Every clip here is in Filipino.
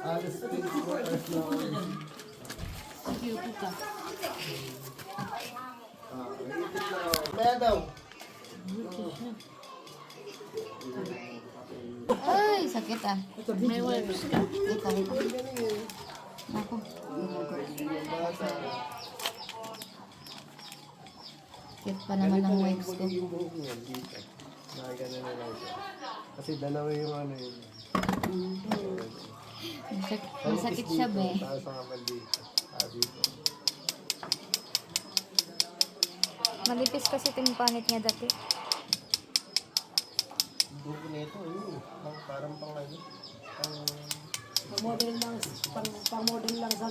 Alas 24 hours na ako. Sige, upo ka. Iipit na ako. Kaya daw. Ay, sakit ah. May wipes ka. Ito. Ako. Cute pa naman ang wipes ko. Yung buhok niya dito. Nakagana na lang siya. Kasi dalawa yung ano yun. Masakit siya, be. Tapos ang kamal dito. Dito. Malipis kasi ito yung panit niya dati. Yung buhok nito, yun. Parang pang ano. Pang-model lang, pang-model lang sa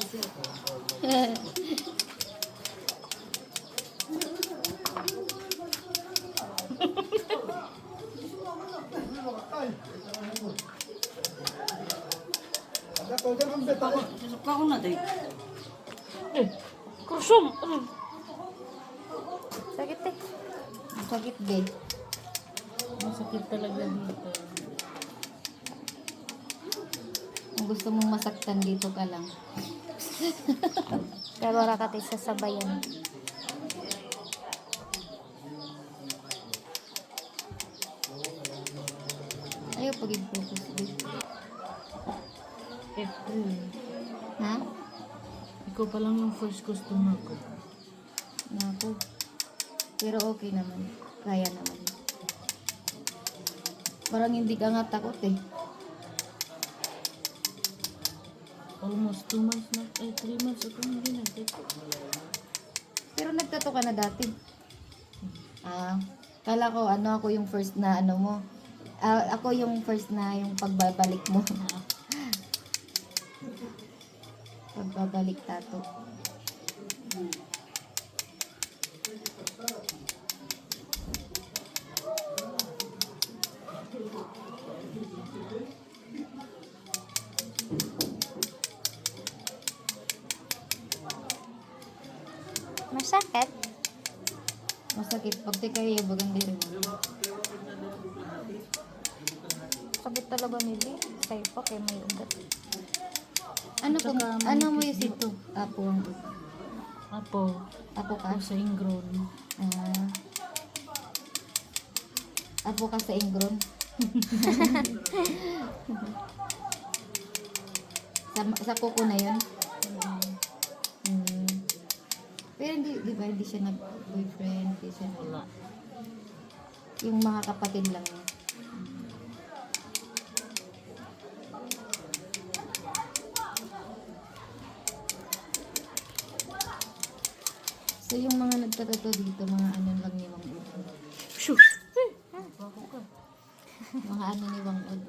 Suka ko na tayo. Kursom! Sakit eh. Sakit, be. Masakit talaga dito. Kung gusto mong masaktan dito ka lang. Pero wala ka tayo sasabayan. Ayaw pag-focus, be. April. Ha? Ikaw pa lang yung first customer ko. Naku. Pero okay naman. Kaya naman. Parang hindi ka nga takot eh. Almost 2 months na. 3 months ako hindi nagtito. Pero nagtato ka na dati. Kala ko ano ako yung first na ano mo. Ako yung first na yung pagbabalik mo. Pagbabalik tato. Masakit. Masakit. Pag tikaya, bagang diri mo. Sakit talaga ni Lee. Sa'yo pa kay may ugat. Ano kung, ano mo yung sito? Apo ang Apo. Apo ka? Ako sa ingrown. Apo ka sa ingron? sa kuko na yun? Pero di ba hindi siya nag-boyfriend? Hindi siya Wala. yung mga kapatid lang niya. So yung mga nagtatato dito, mga ano lang ni Wang Ud. Shoo! Mga ano ni Wang Ud.